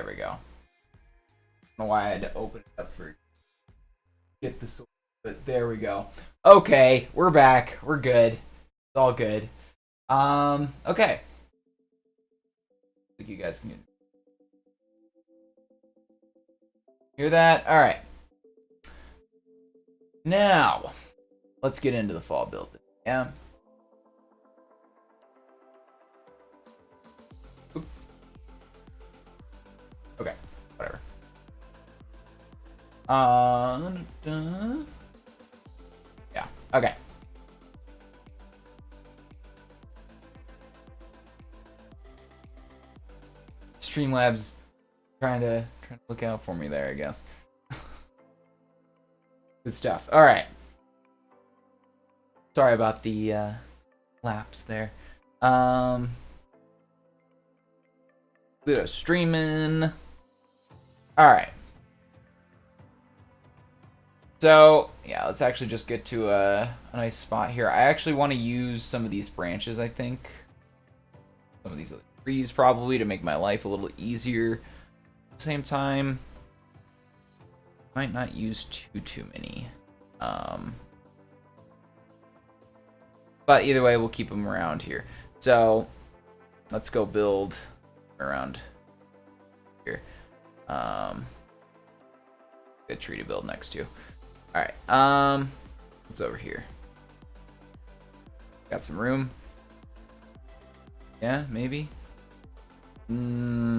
There we go. I don't know why I had to open it up for get the sword, but there we go. Okay, we're back. We're good. It's all good. Okay. I think you guys can hear that. All right. Now, let's get into the fall build. Yeah. Oop. Okay. Whatever. Yeah. Okay. Streamlabs trying to look out for me there, I guess. Good stuff. All right. Sorry about the lapse there. Streaming. All right. So yeah, let's actually just get to a nice spot here. I actually want to use some of these branches. I think some of these trees probably to make my life a little easier. At the same time, might not use too many. But either way, we'll keep them around here. So let's go build around here. Good tree to build next to. All right. What's over here? Got some room. Yeah, maybe.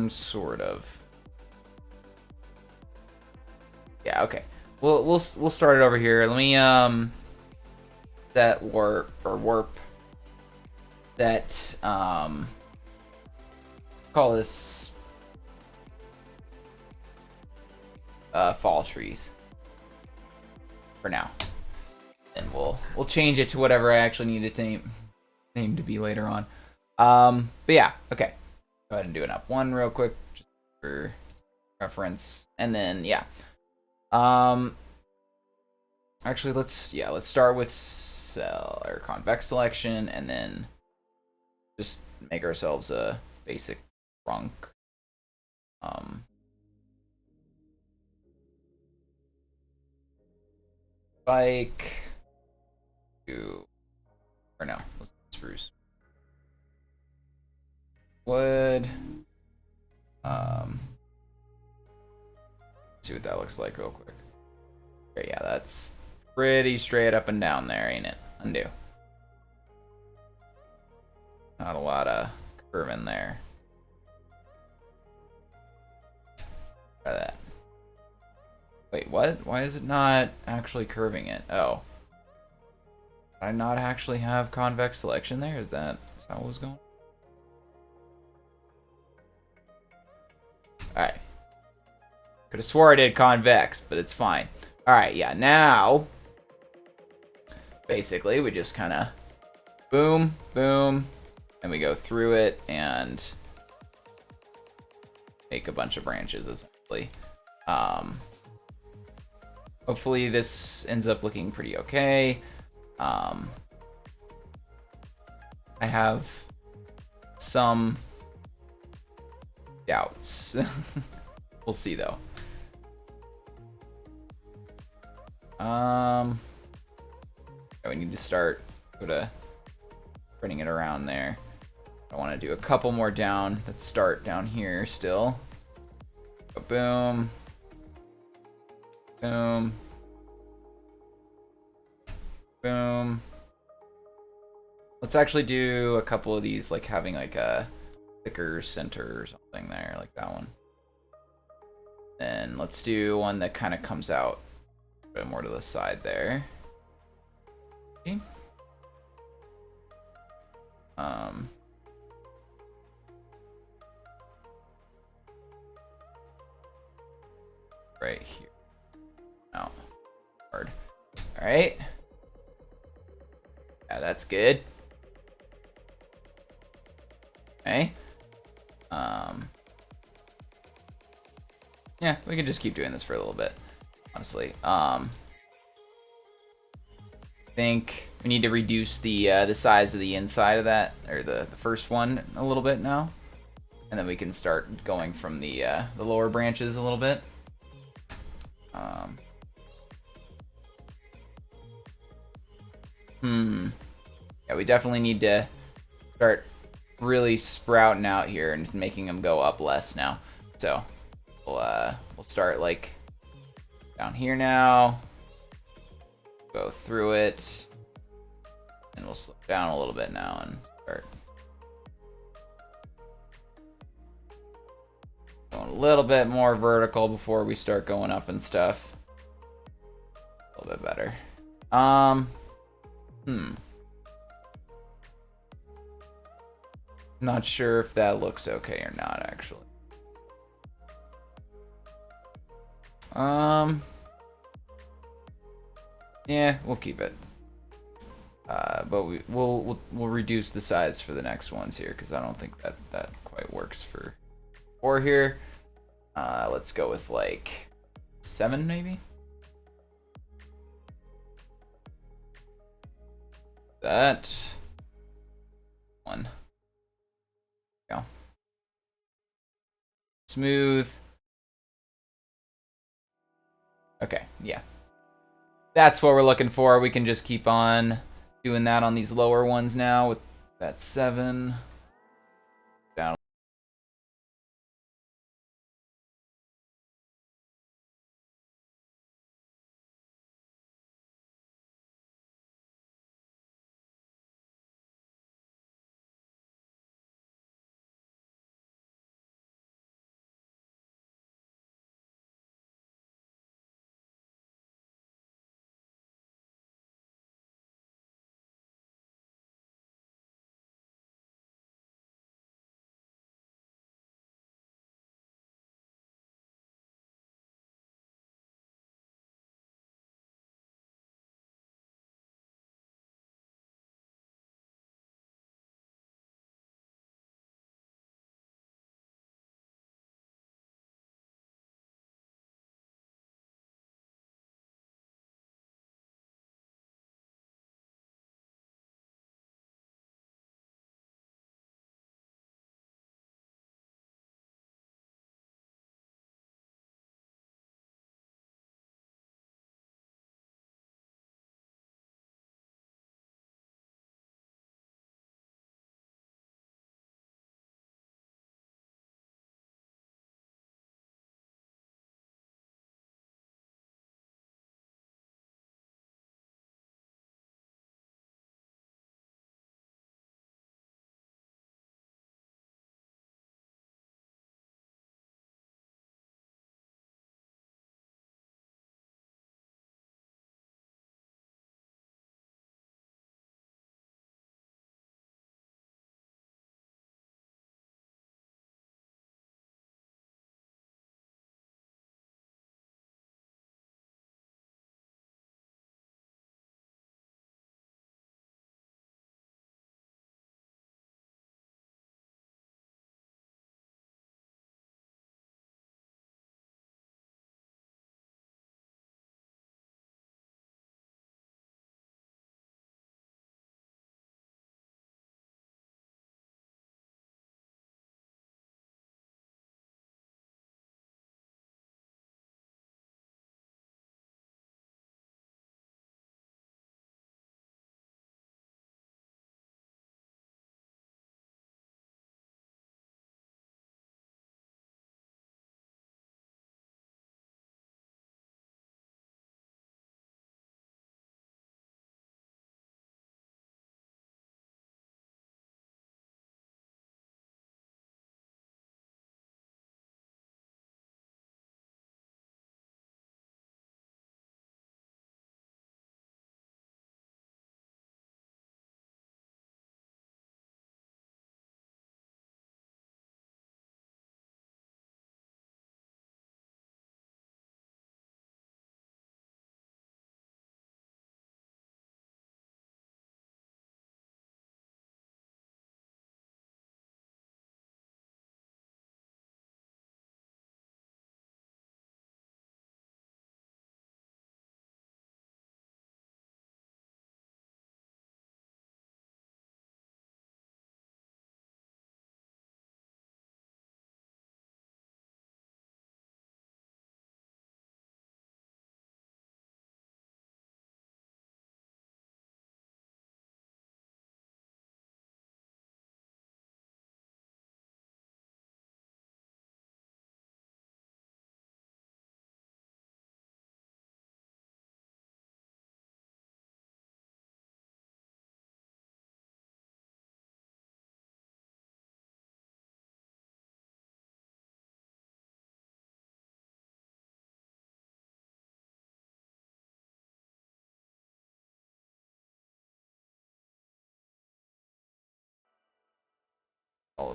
Sort of. Yeah. Okay. We'll start it over here. Let me that warp that call this fall trees for now, and we'll change it to whatever I actually need it to name to be later on. But yeah, okay. Go ahead and do an up one real quick just for reference, and then yeah. Actually, let's start with cell or convex selection, and then just make ourselves a basic trunk. Bike to, or no, let's spruce. Wood. See what that looks like real quick. Okay, yeah, that's pretty straight up and down there, ain't it? Undo. Not a lot of curve in there. Try that. Wait, what? Why is it not actually curving it? Oh. Did I not actually have convex selection there? Is that how it was going? Alright. Could have swore I did convex, but it's fine. Alright, yeah, now basically we just kind of boom, boom, and we go through it and make a bunch of branches, essentially. Hopefully this ends up looking pretty okay. I have some doubts. We'll see though. We need to start sort of spreading it around there. I want to do a couple more down. Let's start down here still. Go boom. Boom. Boom. Let's actually do a couple of these, like having like a thicker center or something there, like that one. Then let's do one that kind of comes out a bit more to the side there. Okay. Right here. No. Hard. All right. Yeah, that's good. Okay. Yeah, we can just keep doing this for a little bit, honestly. I think we need to reduce the size of the inside of that, or the first one, a little bit now. and then we can start going from the lower branches a little bit. Yeah, we definitely need to start really sprouting out here and making them go up less now. So we'll start like down here now, go through it, and we'll slow down a little bit now and start going a little bit more vertical before we start going up and stuff. A little bit better. Not sure if that looks okay or not, actually. Yeah, we'll keep it. But we'll reduce the size for the next ones here because I don't think that quite works for 4 here. Let's go with like 7 maybe. That 1. Go. Smooth. Okay, yeah. That's what we're looking for. We can just keep on doing that on these lower ones now with that 7. Down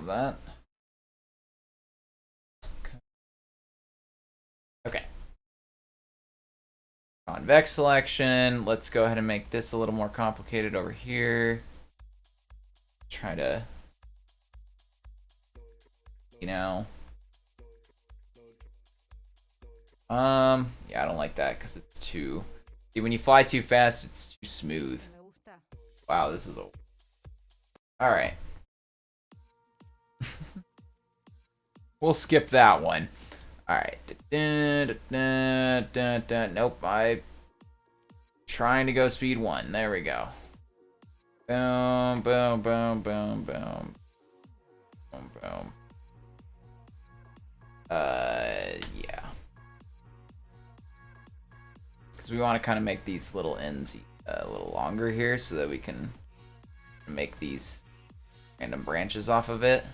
of that. Okay. Convex selection. Let's go ahead and make this a little more complicated over here. Try to, you know. Yeah, I don't like that because it's too. See, when you fly too fast, it's too smooth. Wow, this is a. All right. We'll skip that one. All right. Nope. I'm trying to go speed 1. There we go. Boom, boom, boom, boom, boom. Boom, boom. Yeah. Because we want to kind of make these little ends a little longer here so that we can make these random branches off of it.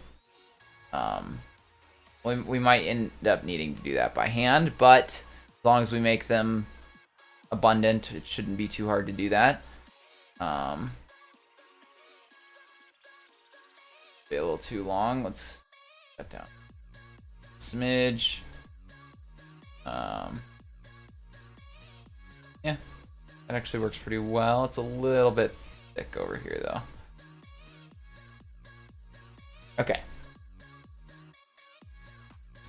We might end up needing to do that by hand, but as long as we make them abundant, it shouldn't be too hard to do that. Be a little too long. Let's cut down smidge. Yeah, that actually works pretty well. It's a little bit thick over here though. Okay.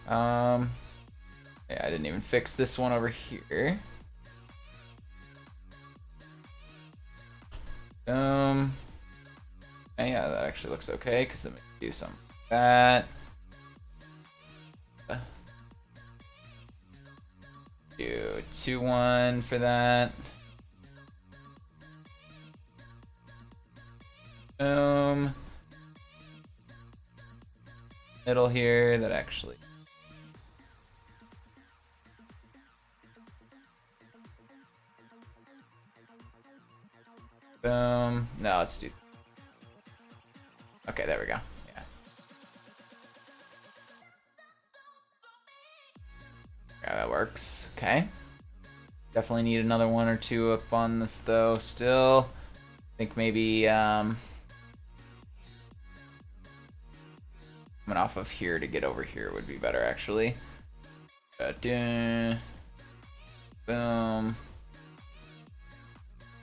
Yeah, I didn't even fix this one over here. Yeah, that actually looks okay because let me do some like that. Do 2-1 for that. Boom. Middle here, that actually. Boom. No, let's do. Okay, there we go. Yeah. Yeah, that works. Okay. Definitely need another 1 or 2 up on this though. Still, I think maybe coming off of here to get over here would be better actually. Boom.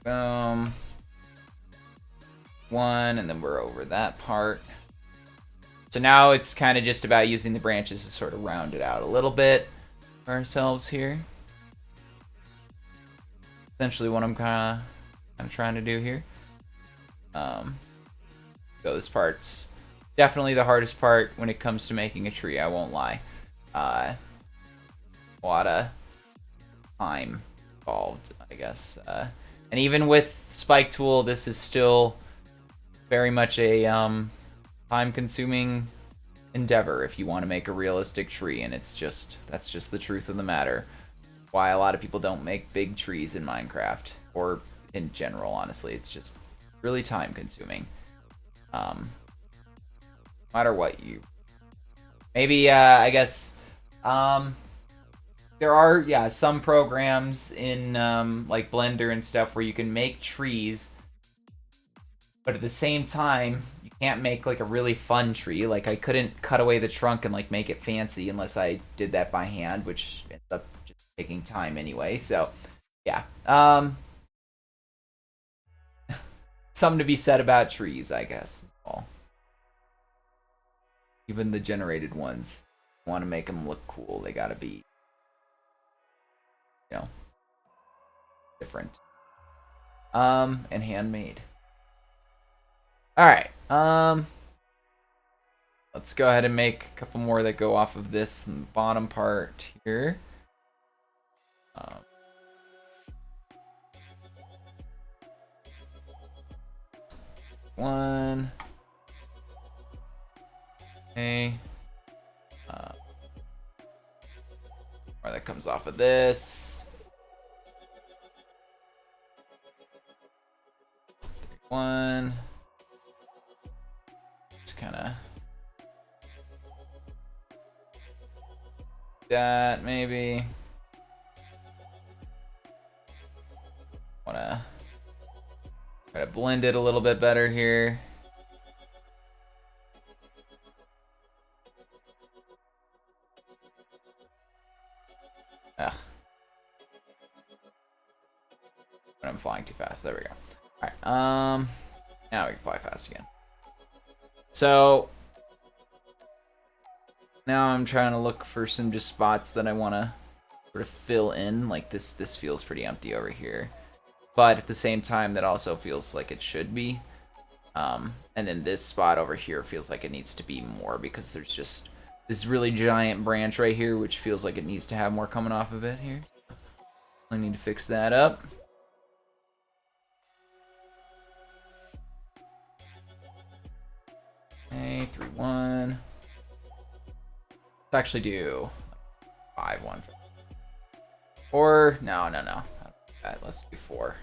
Boom. 1, and then we're over that part. So now it's kind of just about using the branches to sort of round it out a little bit for ourselves here. Essentially what I'm kind of trying to do here. So this part's definitely the hardest part when it comes to making a tree, I won't lie. A lot of time involved, I guess. And even with Spike Tool, this is still very much a time-consuming endeavor if you want to make a realistic tree, and that's just the truth of the matter. Why a lot of people don't make big trees in Minecraft, or in general, honestly. It's just really time-consuming. No matter what you... Maybe, I guess... there are, some programs in, like Blender and stuff where you can make trees, but at the same time, you can't make, like, a really fun tree. Like, I couldn't cut away the trunk and, like, make it fancy unless I did that by hand, which ends up just taking time anyway, so, yeah. Something to be said about trees, I guess. Well, even the generated ones, want to make them look cool, they gotta be, you know, different. And handmade. Alright, let's go ahead and make a couple more that go off of this in the bottom part here. One. Okay. Or that comes off of this. 1. Just kind of that maybe. Wanna try to blend it a little bit better here. But I'm flying too fast. There we go. All right. Now we can fly fast again. So now I'm trying to look for some just spots that I want to sort of fill in. Like this feels pretty empty over here, but at the same time, that also feels like it should be. And then this spot over here feels like it needs to be more because there's just this really giant branch right here, which feels like it needs to have more coming off of it here. I need to fix that up. Okay, 3, 1. Let's actually do 5, 1. Or no. Let's do 4.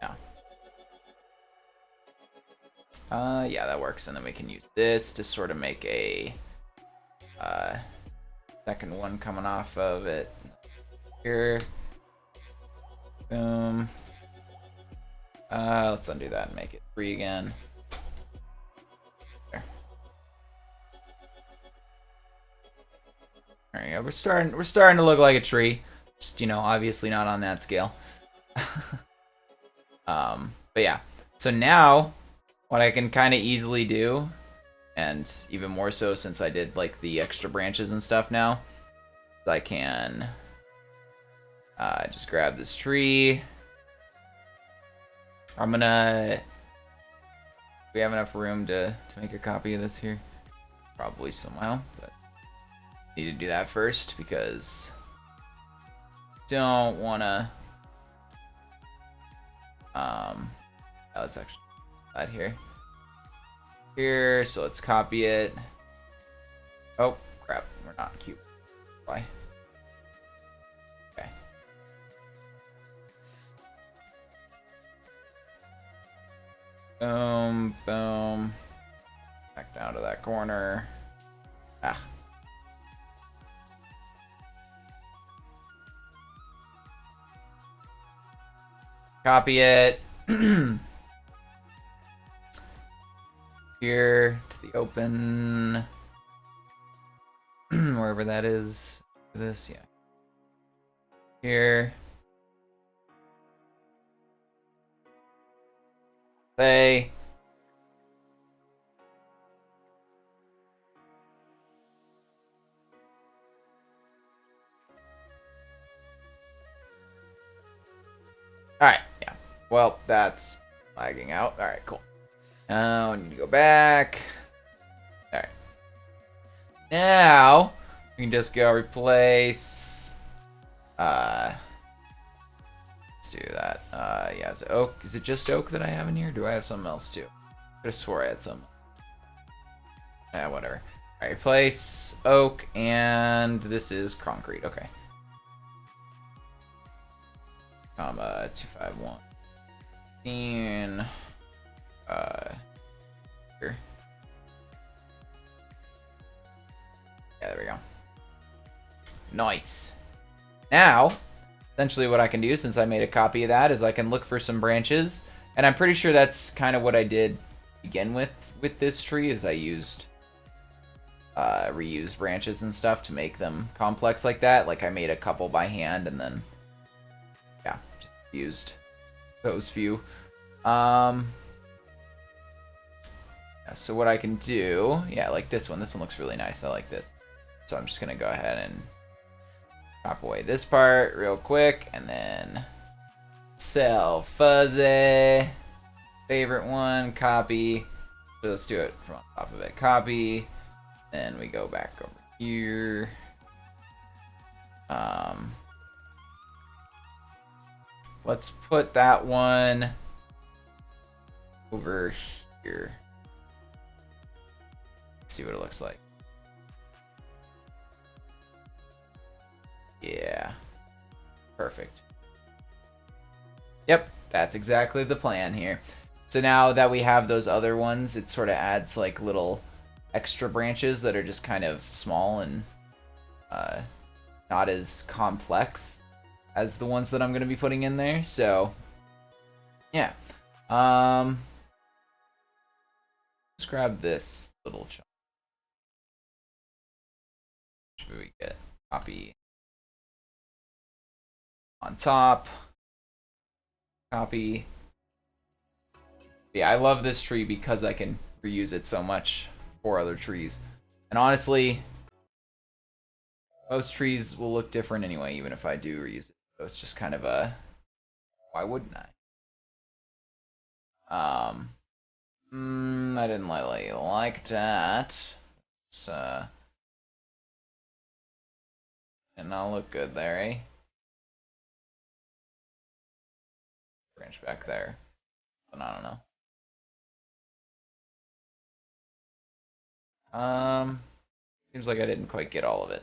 No. Yeah, that works, and then we can use this to sort of make a second one coming off of it here. Boom. Let's undo that and make it 3 again. There. All right, yeah, we're starting to look like a tree. Just, obviously not on that scale. But yeah. So now what I can kind of easily do, and even more so since I did like the extra branches and stuff now, is I can just grab this tree. I'm gonna. We have enough room to make a copy of this here, probably somehow, but need to do that first because don't wanna. Let's actually add here. So let's copy it. Oh crap, we're not cute. Why? Okay. Boom, boom. Back down to that corner. Ah. Copy it. Here to the open. Wherever that is. This, yeah. Here. Say. Alright, yeah. Well, that's lagging out. Alright, cool. Now I need to go back. Alright. Now we can just go replace. Let's do that. Yeah, is it oak? Is it just oak that I have in here? Do I have something else too? I could have swore I had some. Whatever. Alright, replace oak, and this is concrete. Okay. Comma 251. Here. Yeah, there we go. Nice. Now, essentially what I can do, since I made a copy of that, is I can look for some branches. And I'm pretty sure that's kind of what I did begin with this tree, is I used reused branches and stuff to make them complex like that. Like I made a couple by hand and then, yeah, just used those few. Yeah, so what I can do, yeah, like this one looks really nice. I like this. So I'm just gonna go ahead and chop away this part real quick, and then sell fuzzy. Favorite one, copy. So let's do it from on top of it. Copy. Then we go back over here. Let's put that one over here. Let's see what it looks like. Yeah. Perfect. Yep, that's exactly the plan here. So now that we have those other ones, it sort of adds like little extra branches that are just kind of small and not as complex as the ones that I'm going to be putting in there. So, yeah. Let's grab this little chunk. Should we get copy? on top. Copy. Yeah, I love this tree because I can reuse it so much for other trees. And honestly, most trees will look different anyway, even if I do reuse it. So it's just kind of a, why wouldn't I? I didn't really like that. So, and not look good there, eh? Branch back there. But I don't know. Seems like I didn't quite get all of it.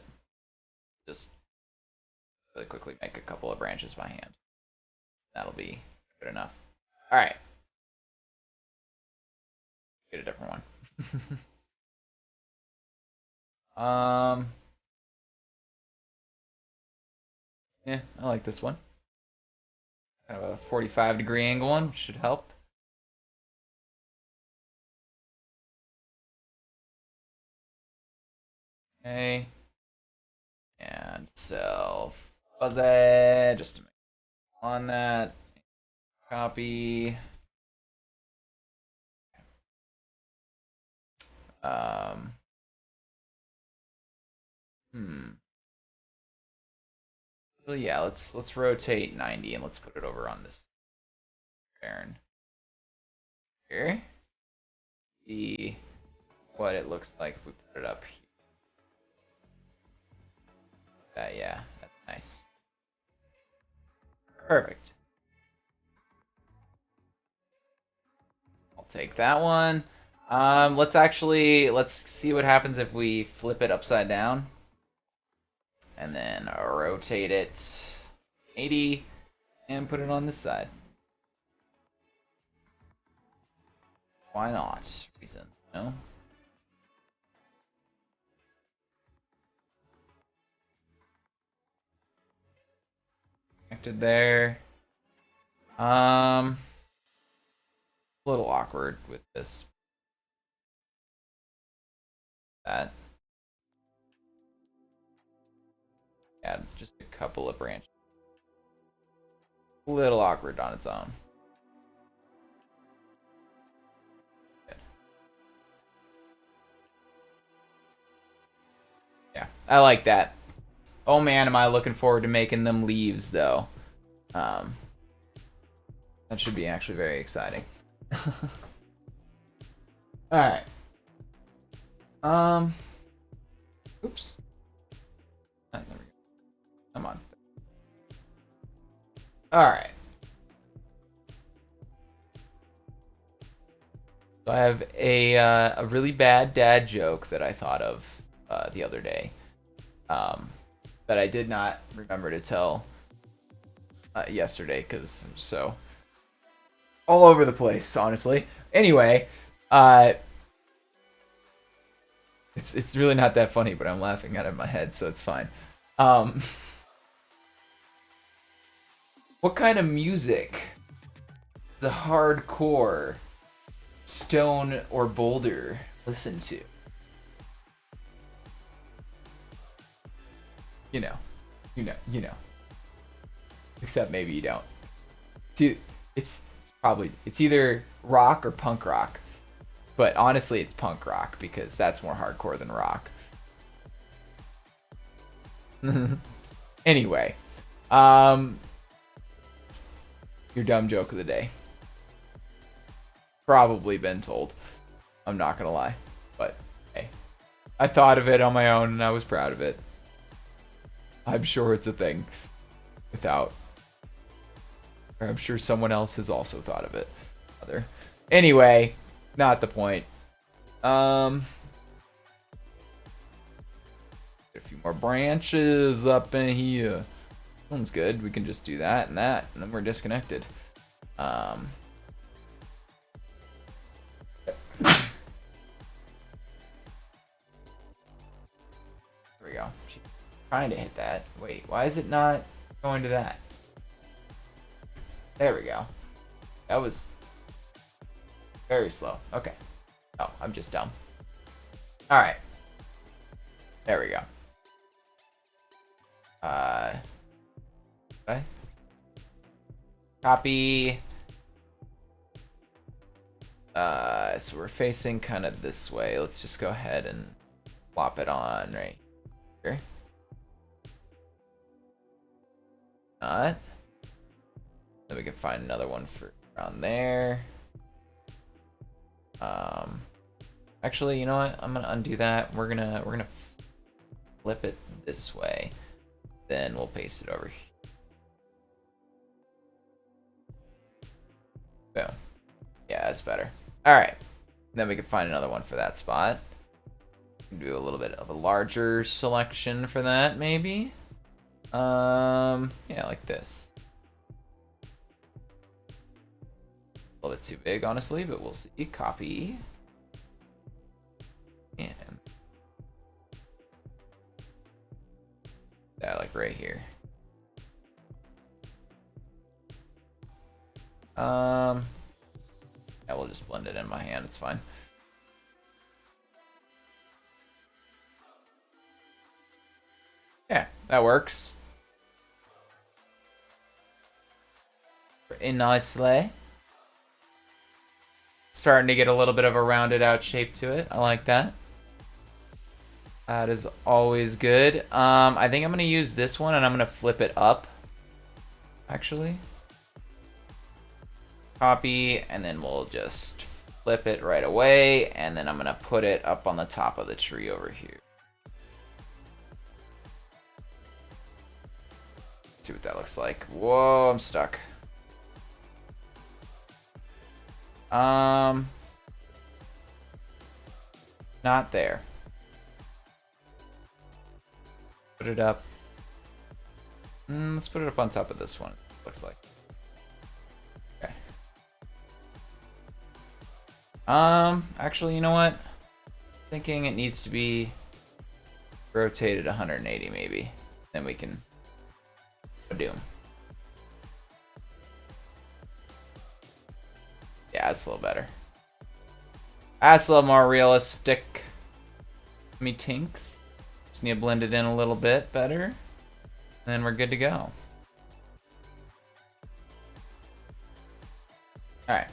Just really quickly make a couple of branches by hand. That'll be good enough. Alright. Get a different one. Yeah, I like this one. Kind of a 45-degree angle one, which should help. Okay. And self fuzzy, just to make on that. Copy. Um. So yeah, let's rotate 90 and let's put it over on this pattern here. See what it looks like if we put it up here. Yeah, that's nice. Perfect. I'll take that one. Let's see what happens if we flip it upside down. And then rotate it 80 and put it on this side. Why not? Reason, no? Connected there. A little awkward with this. That. Yeah, just a couple of branches. A little awkward on its own. Good. Yeah, I like that. Oh man, am I looking forward to making them leaves though. That should be actually very exciting. Alright. Oops. There we go. Come on. Alright. So I have a really bad dad joke that I thought of the other day. That I did not remember to tell yesterday because I'm so all over the place, honestly. Anyway, it's really not that funny, but I'm laughing at it in my head, so it's fine. What kind of music does a hardcore stone or boulder listen to? You know. Except maybe you don't. It's either rock or punk rock. But honestly, it's punk rock because that's more hardcore than rock. Anyway, your dumb joke of the day. Probably been told. I'm not gonna lie, but hey, I thought of it on my own and I was proud of it. I'm sure it's a thing. Or I'm sure someone else has also thought of it. Anyway, not the point. A few more branches up in here. Sounds good. We can just do that, and then we're disconnected. There we go. Trying to hit that. Wait, why is it not going to that? There we go. That was very slow. Okay. Oh, I'm just dumb. Alright. There we go. Copy. So we're facing kind of this way. Let's just go ahead and plop it on right here. Not. Then we can find another one for around there. Actually, you know what? I'm gonna undo that. We're gonna flip it this way. Then we'll paste it over here. Boom. Yeah, that's better. All right. Then we can find another one for that spot. Do a little bit of a larger selection for that, maybe. Yeah, like this. A little bit too big, honestly, but we'll see. Copy. And that, like right here. Yeah, we'll just blend it in my hand. It's fine. Yeah, that works. Pretty nicely. Starting to get a little bit of a rounded out shape to it. I like that. That is always good. I think I'm going to use this one and I'm going to flip it up. Actually. Copy, and then we'll just flip it right away, and then I'm going to put it up on the top of the tree over here. See what that looks like. Whoa, I'm stuck. Not there. Put it up. Let's put it up on top of this one. Looks like. Okay. Actually, you know what? Thinking it needs to be rotated 180 maybe. Then we can do. Yeah, that's a little better. That's a little more realistic. Me tinks. Just need to blend it in a little bit better. And then we're good to go. Alright.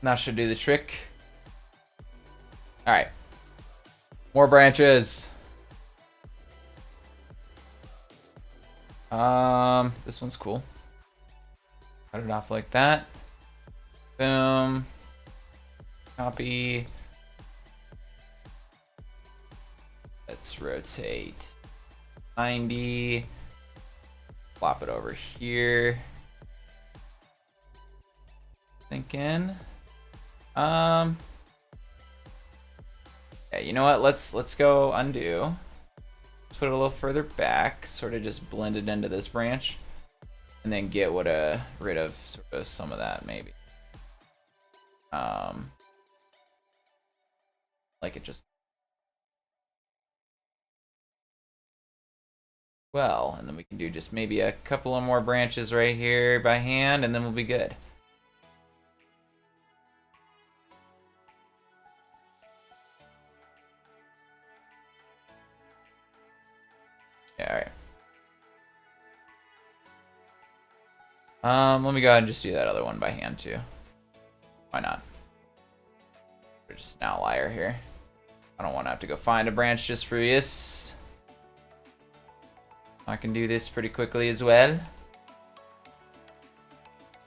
That should do the trick. Alright. More branches. This one's cool. Cut it off like that. Boom. Copy. Let's rotate 90. Flop it over here. Thinking. Yeah, you know what? Let's go undo. Let's put it a little further back, sort of just blend it into this branch, and then get rid of sort of some of that maybe. Like it just well, and then we can do just maybe a couple of more branches right here by hand, and then we'll be good. Yeah, alright. Let me go ahead and just do that other one by hand too. Why not? We're just an outlier here. I don't want to have to go find a branch just for this. I can do this pretty quickly as well.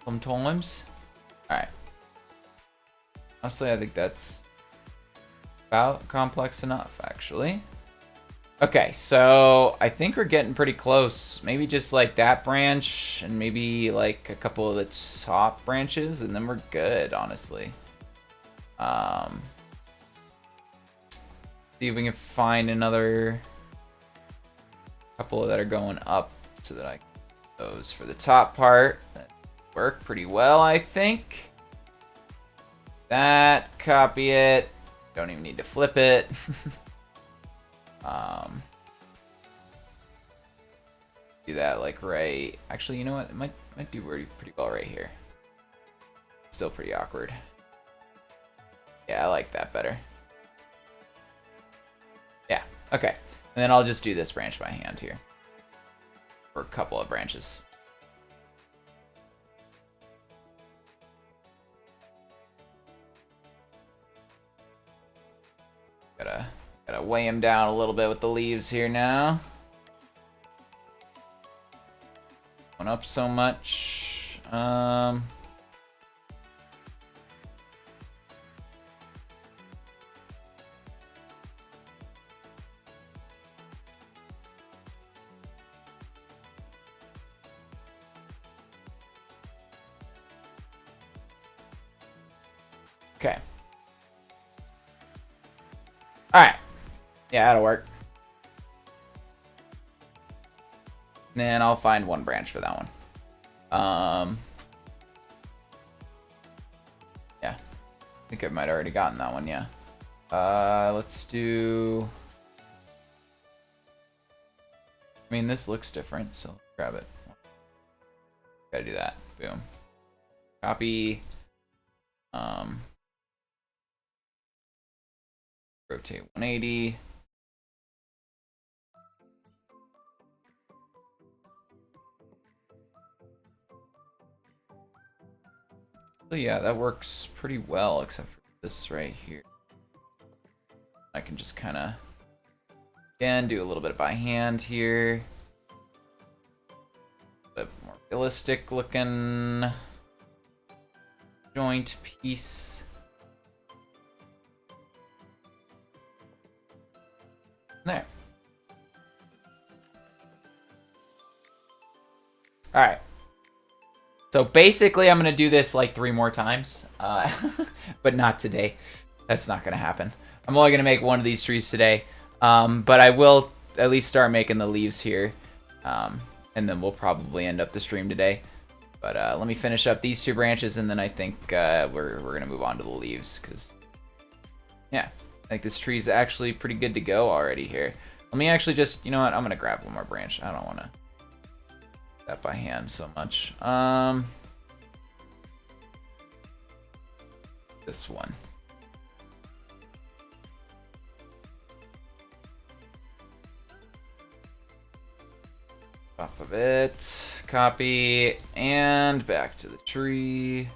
Sometimes. Alright. Honestly, I think that's about complex enough, actually. Okay, so I think we're getting pretty close. Maybe just like that branch and maybe like a couple of the top branches, and then we're good, honestly. See if we can find another couple that are going up so that I can those for the top part. That work pretty well, I think. That, copy it. Don't even need to flip it. Do that like right. Actually, you know what? It might do pretty well right here. Still pretty awkward. Yeah, I like that better. Yeah, okay. And then I'll just do this branch by hand here. Or a couple of branches. Gotta weigh him down a little bit with the leaves here now. Went up so much. Okay. Alright. Yeah, that'll work. And I'll find one branch for that one. Yeah. I think I might have already gotten that one, yeah. Let's do... I mean, this looks different, so let's grab it. Gotta do that. Boom. Copy. Rotate 180. So yeah, that works pretty well, except for this right here. I can just kind of, again, do a little bit by hand here. A bit more realistic looking joint piece. There. Alright. So basically I'm going to do this like 3 more times. But not today. That's not going to happen. I'm only going to make one of these trees today. But I will at least start making the leaves here. And then we'll probably end up the stream today. But let me finish up these 2 branches, and then I think we're going to move on to the leaves. Because, yeah, I think this tree's actually pretty good to go already here. Let me actually just, you know what, I'm going to grab one more branch. I don't want to do that by hand so much. This one. Off of it, copy, and back to the tree.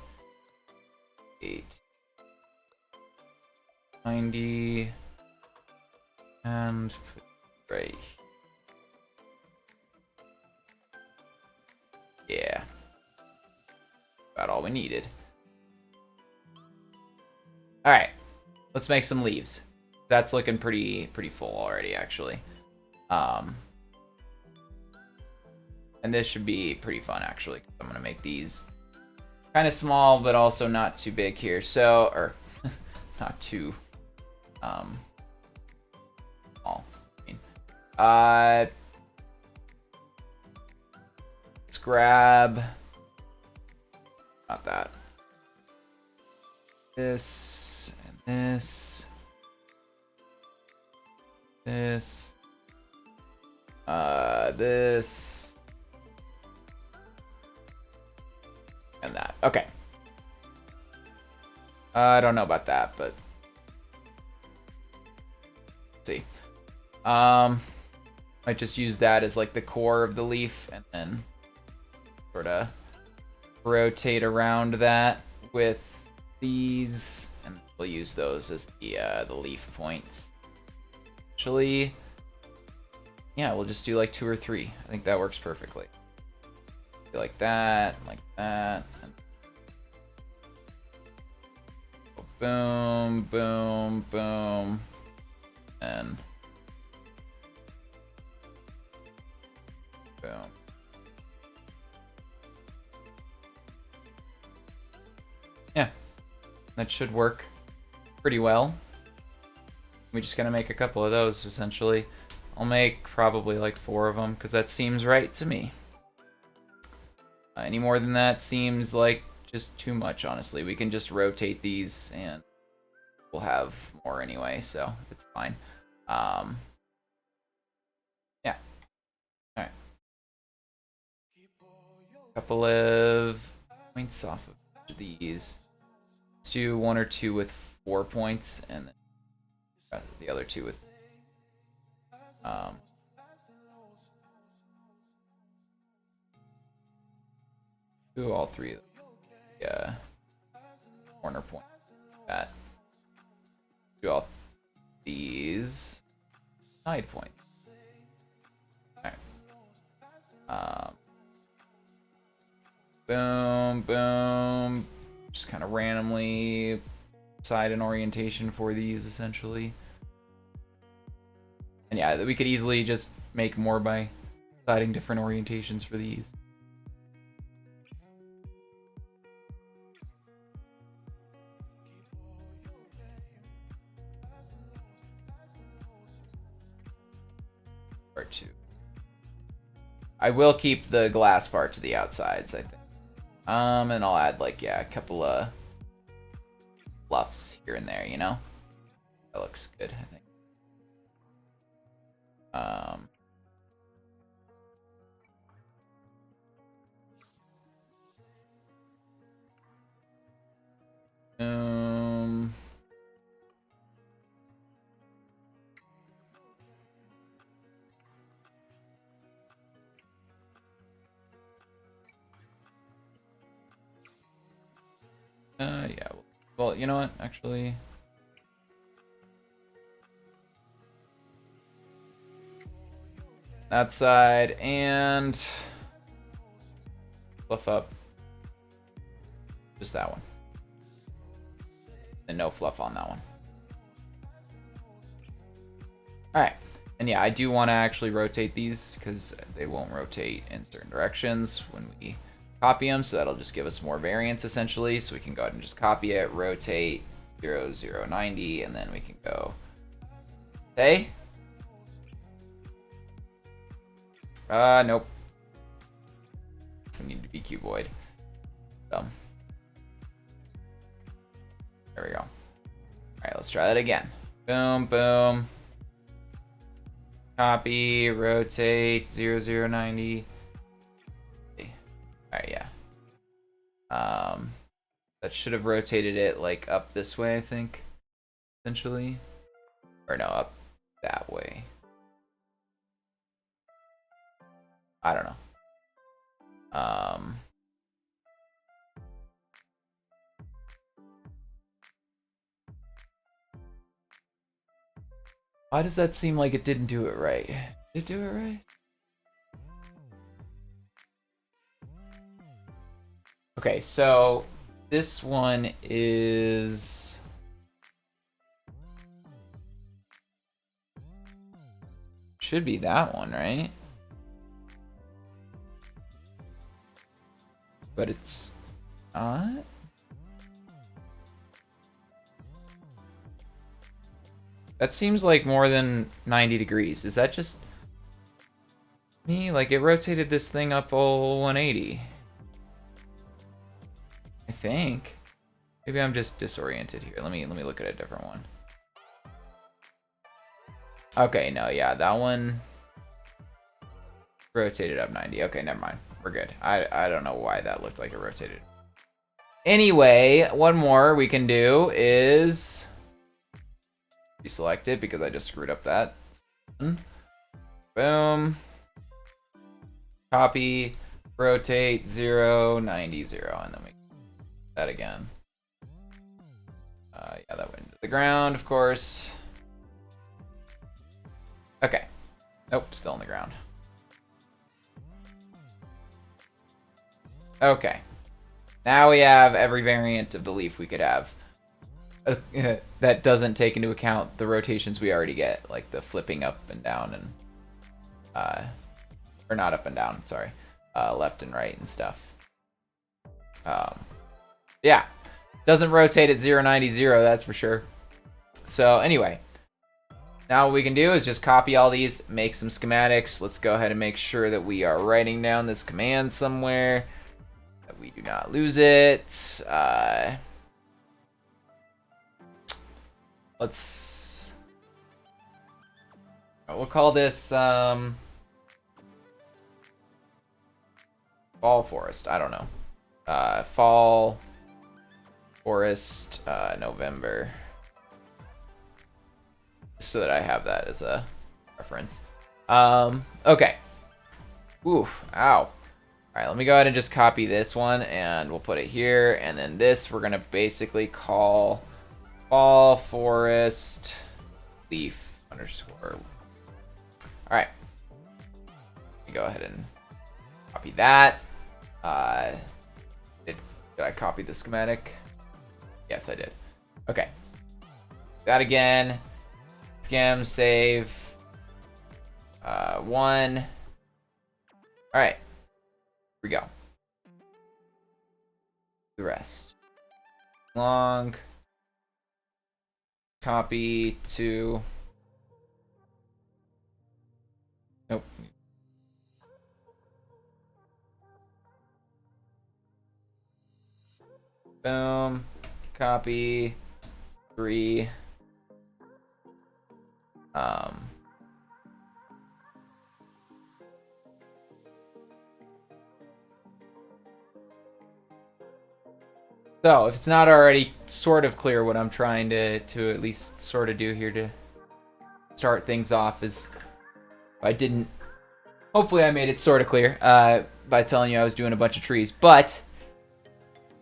890, and put it right here. Yeah, about all we needed. All right, let's make some leaves. That's looking pretty full already, actually. And this should be pretty fun, actually. I'm going to make these kind of small, but also not too big here. So, or not too small. Let's grab, not that. This, and this. This. This. And that. Okay. I don't know about that, but let's see. Might just use that as like the core of the leaf, and then sort of rotate around that with these, and we'll use those as the leaf points. Actually, yeah, we'll just do like 2 or 3. I think that works perfectly. Like that, and boom, boom, boom, and boom. Yeah, that should work pretty well. We just gotta make a couple of those, essentially. I'll make probably like 4 of them, because that seems right to me. Any more than that seems like just too much, honestly. We can just rotate these and we'll have more anyway, so it's fine. Yeah. Alright. Couple of points off of these. Let's do 1 or 2 with 4 points, and then the other 2 with do all 3 of the corner points. That. Do all these. side points. Alright. Boom, boom. Just kind of randomly decide an orientation for these, essentially. And yeah, we could easily just make more by deciding different orientations for these. Part 2. I will keep the glass part to the outsides, I think. And I'll add, like, yeah, a couple of fluffs here and there, you know? That looks good, I think. Yeah. Well, you know what? Actually, that side and fluff up just that one, and no fluff on that one. All right, and yeah, I do want to actually rotate these because they won't rotate in certain directions when we copy them, so that'll just give us more variance essentially. So we can go ahead and just copy it, rotate 0, 0, 90, and then we can go hey. Nope. We need to be cuboid. So there we go. All right, let's try that again. Boom, boom. Copy, rotate 0, 0, 90. Alright, yeah. That should have rotated it like up this way, I think. Essentially. Or no, up that way. I don't know. Why does that seem like it didn't do it right? Did it do it right? Okay, so this one is should be that one, right? But it's not. That seems like more than 90 degrees. Is that just me? Like, it rotated this thing up all 180. I think. Maybe I'm just disoriented here. Let me look at a different one. Okay, no, yeah, that one rotated up 90. Okay, never mind. We're good. I don't know why that looked like it rotated. Anyway, one more we can do is deselect it because I just screwed up that. Boom. Copy, rotate 0, 90, 0, and then we that again. Yeah, that went into the ground, of course. Okay. Nope, still on the ground. Okay. Now we have every variant of the leaf we could have. That doesn't take into account the rotations we already get, like the flipping up and down and or not up and down, sorry, left and right and stuff. Yeah, doesn't rotate at 0, 90, 0, that's for sure. So anyway, now what we can do is just copy all these, make some schematics. Let's go ahead and make sure that we are writing down this command somewhere, that we do not lose it. We'll call this fall forest. I don't know. Fall forest November, so that I have that as a reference. Okay. Oof. Ow. All right, let me go ahead and just copy this one, and we'll put it here. And then this, we're gonna basically call fall forest leaf underscore right. Go ahead and copy that. Did I copy the schematic? Yes, I did. Okay. That again. Skim, save. 1. All right. Here we go. The rest. Long. Copy to. Nope. Boom. Copy. 3. So, if it's not already sort of clear what I'm trying to at least sort of do here to start things off is, hopefully I made it sort of clear by telling you I was doing a bunch of trees, but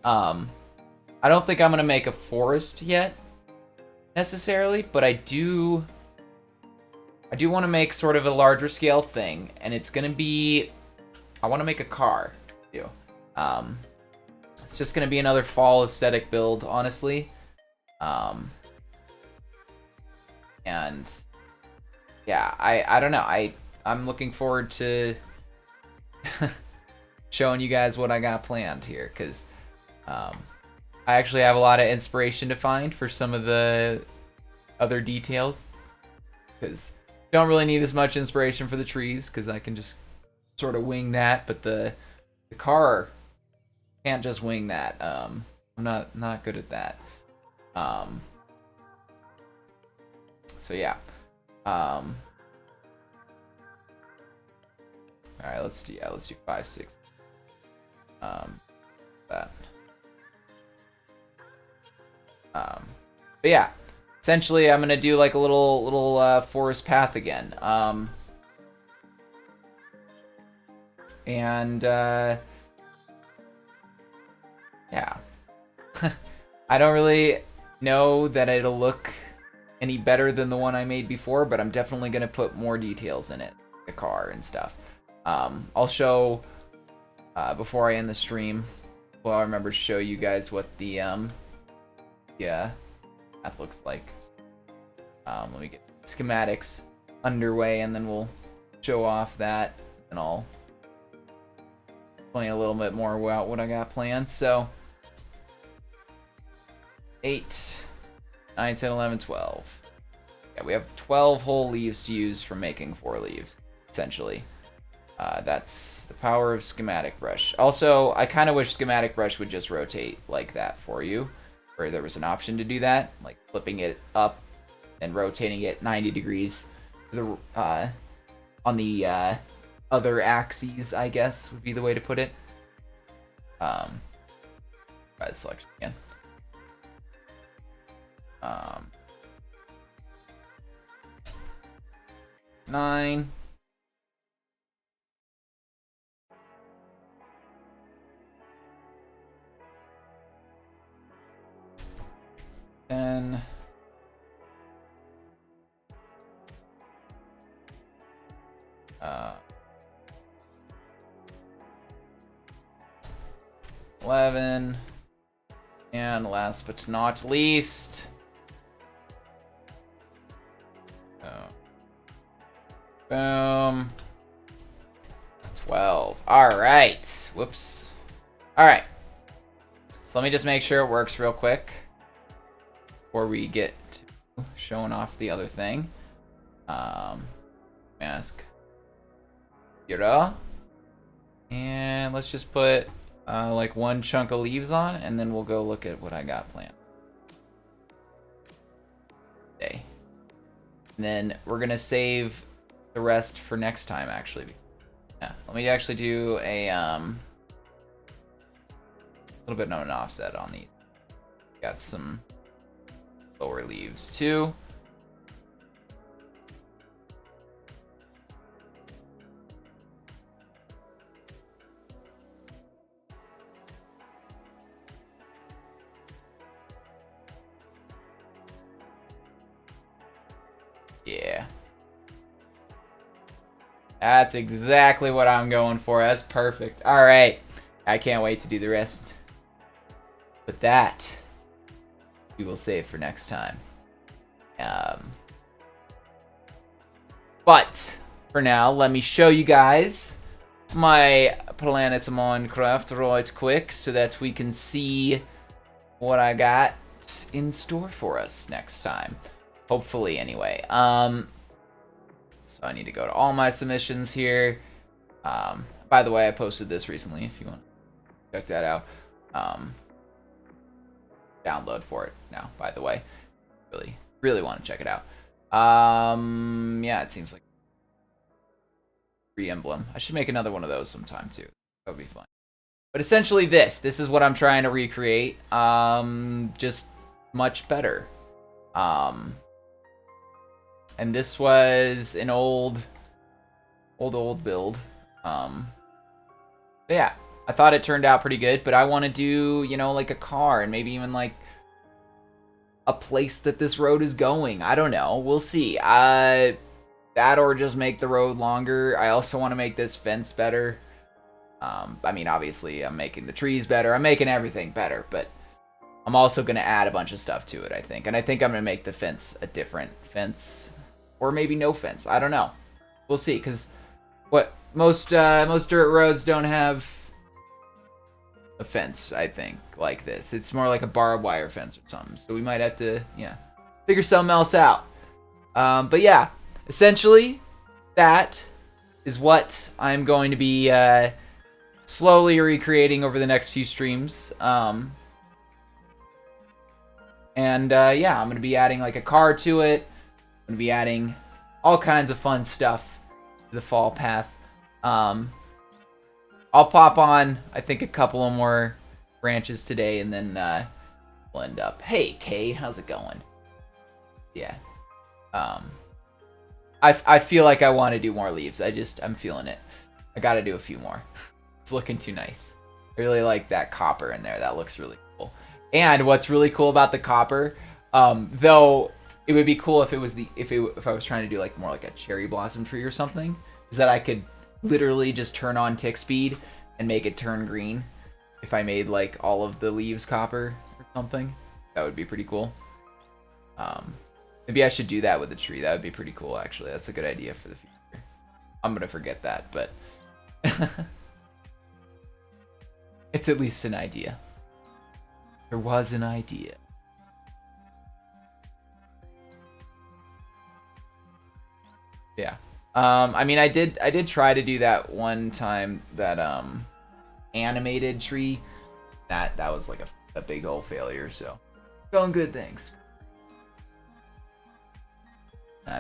I don't think I'm going to make a forest yet necessarily, but I do want to make sort of a larger scale thing, and it's going to be, I want to make a car too. It's just going to be another fall aesthetic build, honestly. And yeah, I don't know. I'm looking forward to showing you guys what I got planned here, because I actually have a lot of inspiration to find for some of the other details, because don't really need as much inspiration for the trees, because I can just sort of wing that, but the car can't just wing that. I'm not good at that. So yeah. All right, let's do 5, 6. That. But yeah, essentially I'm gonna do like a little forest path again. And yeah. I don't really know that it'll look any better than the one I made before, but I'm definitely going to put more details in it. The car and stuff. I'll show, before I end the stream, well, I remember to show you guys what the path looks like. Let me get schematics underway, and then we'll show off that, and I'll explain a little bit more about what I got planned. So 8, 9, 10, 11, 12. Yeah, we have 12 whole leaves to use for making 4 leaves, essentially. That's the power of schematic brush. Also, I kind of wish schematic brush would just rotate like that for you, where there was an option to do that, like flipping it up and rotating it 90 degrees to the, on the other axes, I guess would be the way to put it. Try the selection again. 9. Then 11, and last but not least, boom, 12. All right. Whoops. All right. So let me just make sure it works real quick before we get to showing off the other thing. Mask. Yura. And let's just put like one chunk of leaves on, and then we'll go look at what I got planned. Okay. And then we're gonna save the rest for next time, actually. Yeah, let me actually do a little bit of an offset on these. Got some lower leaves too. Yeah. That's exactly what I'm going for. That's perfect. All right. I can't wait to do the rest. But that we will save for next time. But for now, let me show you guys my planets of Minecraft right quick so that we can see what I got in store for us next time. Hopefully, anyway. So I need to go to all my submissions here. By the way, I posted this recently if you want to check that out. Download for it now, by the way. Really want to check it out. Yeah, it seems like free emblem. I should make another one of those sometime too. That would be fun. But essentially this is what I'm trying to recreate. Just much better. And this was an old build. Yeah, I thought it turned out pretty good, but I want to do, you know, like a car and maybe even like a place that this road is going. I don't know. We'll see. That or just make the road longer. I also want to make this fence better. I mean, obviously, I'm making the trees better. I'm making everything better, but I'm also going to add a bunch of stuff to it, I think. And I think I'm going to make the fence a different fence. Or maybe no fence. I don't know. We'll see, because what most dirt roads don't have a fence, I think, like this. It's more like a barbed wire fence or something. So we might have to, yeah, figure something else out. But yeah, essentially, that is what I'm going to be slowly recreating over the next few streams. Yeah, I'm going to be adding like a car to it. I'm going to be adding all kinds of fun stuff to the fall path. I'll pop on, I think, a couple of more branches today, and then we'll end up. Hey, Kay, how's it going? Yeah. I feel like I want to do more leaves. I'm feeling it. I got to do a few more. It's looking too nice. I really like that copper in there. That looks really cool. And what's really cool about the copper, though it would be cool if it was if I was trying to do like more like a cherry blossom tree or something, is that I could literally just turn on tick speed and make it turn green if I made like all of the leaves copper or something. That would be pretty cool. Maybe I should do that with the tree. That would be pretty cool, actually. That's a good idea for the future. I'm gonna forget that, but it's at least an idea. There was an idea. Yeah. I mean, I did try to do that one time, that animated tree. That was like a big old failure, so going good, thanks.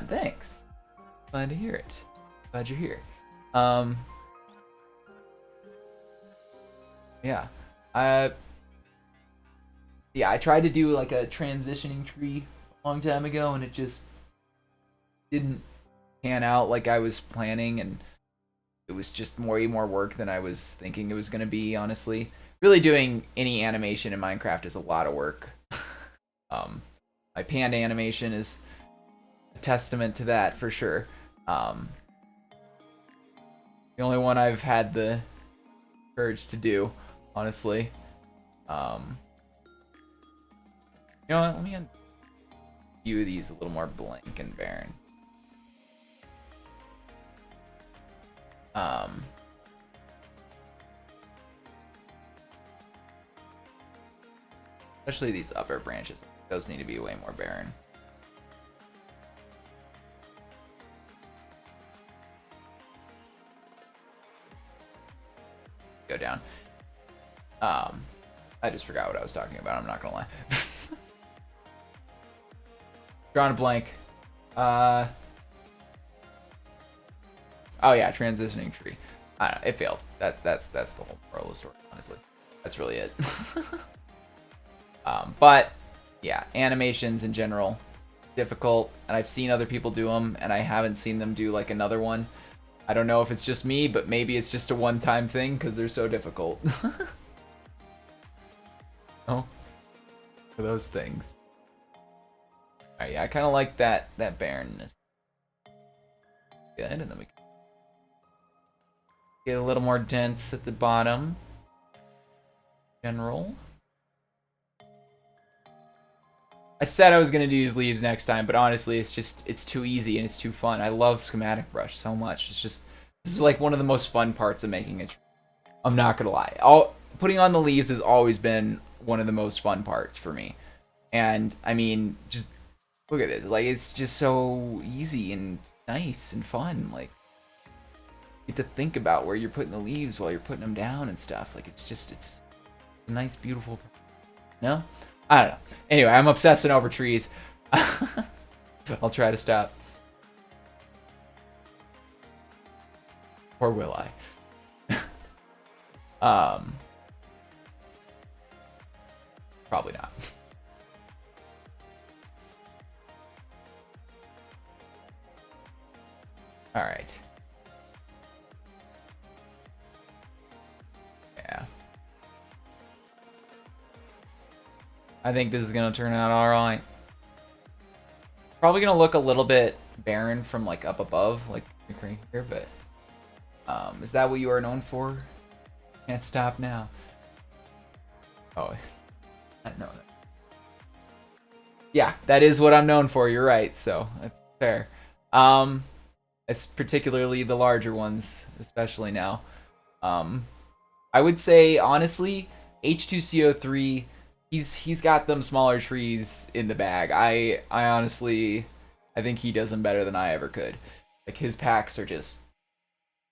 Thanks. Glad to hear it. Glad you're here. Yeah. Yeah, I tried to do like a transitioning tree a long time ago, and it just didn't pan out like I was planning, and it was just way more work than I was thinking it was going to be, honestly. Really doing any animation in Minecraft is a lot of work. My panda animation is a testament to that, for sure. The only one I've had the courage to do, honestly. You know what? Let me view these a little more blank and barren. Especially these upper branches. Those need to be way more barren. Go down. I just forgot what I was talking about. I'm not gonna lie. Drawing a blank. Oh yeah, transitioning tree. I don't know, it failed. That's the whole moral of the story, honestly. That's really it. But yeah, animations in general, difficult, and I've seen other people do them, and I haven't seen them do like another one. I don't know if it's just me, but maybe it's just a one-time thing because they're so difficult. Oh, for those things. Alright, yeah, I kind of like that barrenness. Good, and then we can Get a little more dense at the bottom. General. I said I was going to use leaves next time, but honestly, it's too easy and it's too fun. I love schematic brush so much. This is like one of the most fun parts of making a tree. I'm not going to lie. Putting on the leaves has always been one of the most fun parts for me. And I mean, just look at it. Like, it's just so easy and nice and fun. Like, you get to think about where you're putting the leaves while you're putting them down and stuff. Like, it's a nice, beautiful. No? I don't know. Anyway, I'm obsessing over trees. I'll try to stop. Or will I? Probably not. All right. Yeah. I think this is going to turn out all right. Probably going to look a little bit barren from like up above, like right here, but is that what you are known for? Can't stop now. Oh, I know that. Yeah, that is what I'm known for. You're right, so that's fair. It's particularly the larger ones, especially now. I would say honestly, H2CO3. He's got them smaller trees in the bag. I honestly, I think he does them better than I ever could. Like his packs are just,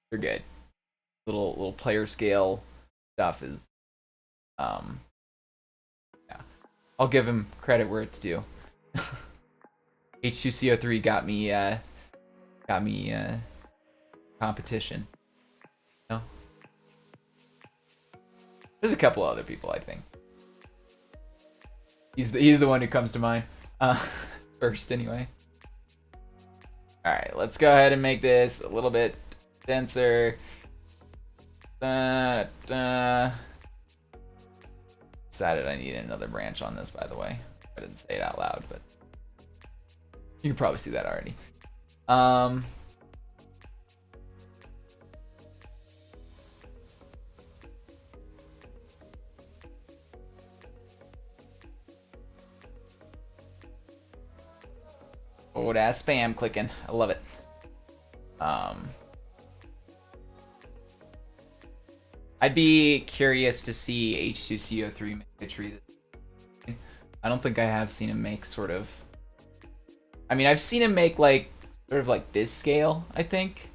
they're good. Little player scale stuff is, yeah. I'll give him credit where it's due. H2CO3 got me competition. No, there's a couple other people I think. He's the one who comes to mind first, anyway. All right, let's go ahead and make this a little bit denser. Decided I need another branch on this, by the way. I didn't say it out loud, but you can probably see that already. Oh, that's spam clicking. I love it. I'd be curious to see H2CO3 make a tree. I don't think I have seen him make sort of. I mean, I've seen him make like sort of like this scale, I think,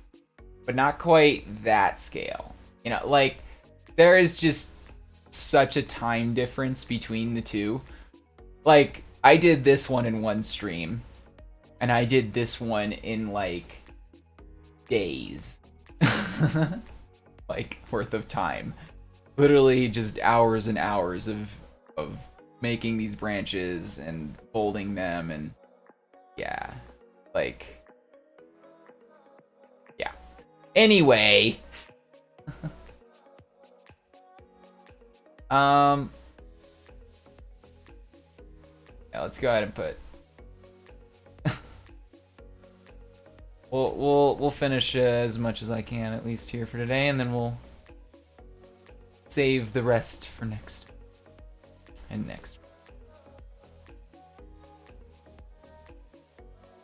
but not quite that scale. You know, like there is just such a time difference between the two. Like I did this one in one stream, and I did this one in like days. Like worth of time, literally just hours and hours of making these branches and folding them, and yeah, like yeah. Anyway, yeah, let's go ahead and put. We'll finish as much as I can at least here for today, and then we'll save the rest for next and next.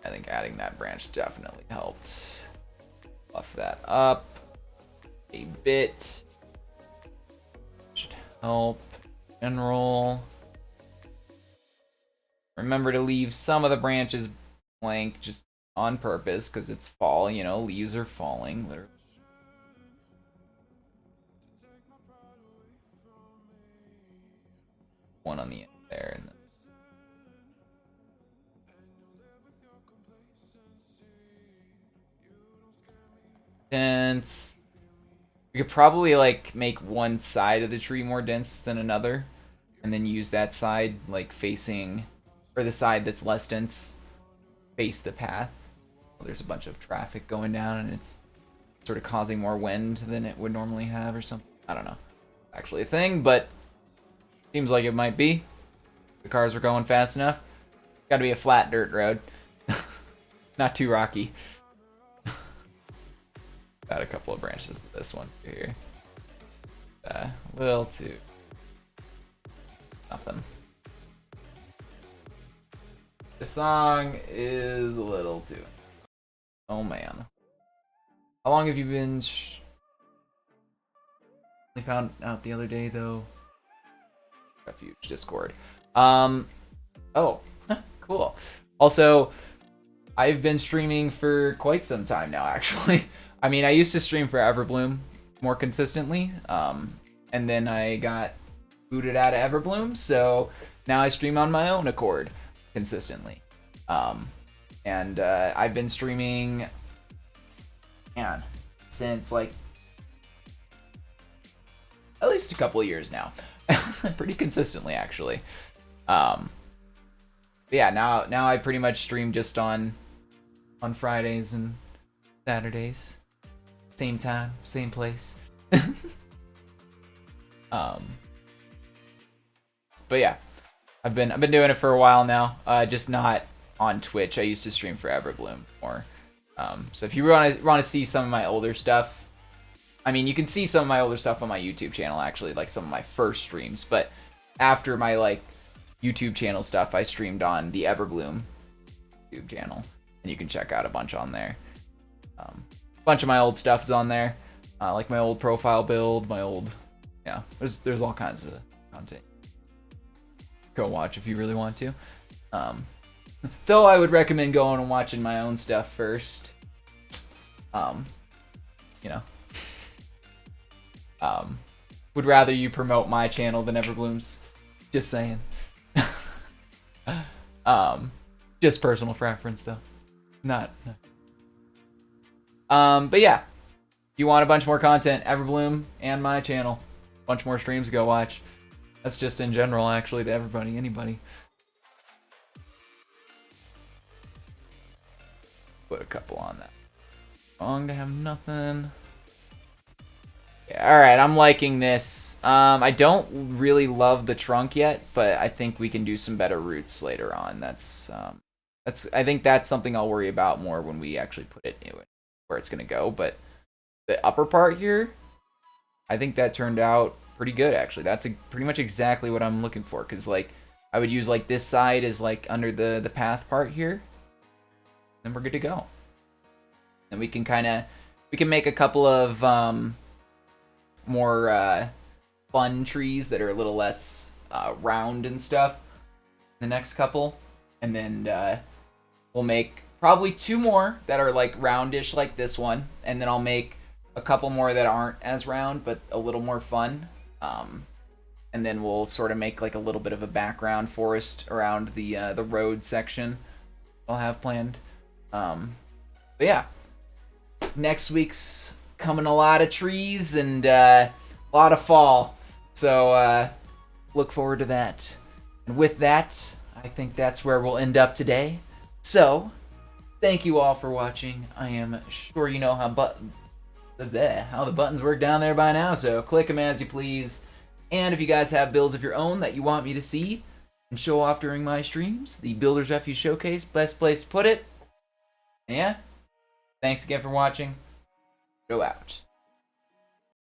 I think adding that branch definitely helped buff that up a bit. Should help. General. Remember to leave some of the branches blank, just on purpose, because it's fall, you know, leaves are falling. They're one on the end there, and then dense. We could probably like make one side of the tree more dense than another, and then use that side like facing, or the side that's less dense face the path. There's a bunch of traffic going down and it's sort of causing more wind than it would normally have or something. I don't know. Actually a thing, but seems like it might be. The cars were going fast enough. Gotta be a flat dirt road. Not too rocky. Got a couple of branches of this one too here. Little too. Nothing. The song is a little too. Oh man. How long have you been? I found out the other day though. Refuge Discord. Oh, cool. Also, I've been streaming for quite some time now, actually. I mean, I used to stream for Everbloom more consistently, and then I got booted out of Everbloom, so now I stream on my own accord consistently. And I've been streaming, man, since like at least a couple of years now. Pretty consistently, actually. But yeah, now I pretty much stream just on Fridays and Saturdays. Same time, same place. But yeah, I've been doing it for a while now. Just not on Twitch. I used to stream for Everbloom more. So if you want to see some of my older stuff, I mean, you can see some of my older stuff on my YouTube channel, actually, like some of my first streams. But after my like YouTube channel stuff, I streamed on the Everbloom YouTube channel, and you can check out a bunch on there. A bunch of my old stuff is on there, like my old profile build, my old, yeah. There's all kinds of content. Go watch if you really want to. Though I would recommend going and watching my own stuff first. You know. Would rather you promote my channel than Everbloom's. Just saying. Just personal preference though. Not. But yeah. If you want a bunch more content, Everbloom and my channel. A bunch more streams to go watch. That's just in general, actually, to everybody, anybody. Put a couple on that. Long to have nothing. Alright, I'm liking this. I don't really love the trunk yet, but I think we can do some better roots later on. I think that's something I'll worry about more when we actually put it in where it's gonna go. But the upper part here, I think that turned out pretty good, actually. That's pretty much exactly what I'm looking for, because like I would use like this side as like under the path part here. Then we're good to go. And we can make a couple of more fun trees that are a little less round and stuff. The next couple, and then we'll make probably 2 more that are like roundish like this one, and then I'll make a couple more that aren't as round but a little more fun. And then we'll sort of make like a little bit of a background forest around the road section I'll have planned. But yeah, next week's coming a lot of trees and a lot of fall, so look forward to that. And with that, I think that's where we'll end up today. So thank you all for watching. I am sure you know how the buttons work down there by now, so click them as you please. And if you guys have builds of your own that you want me to see and show off during my streams, the Builders Refuge Showcase, best place to put it. Yeah, thanks again for watching. Go out.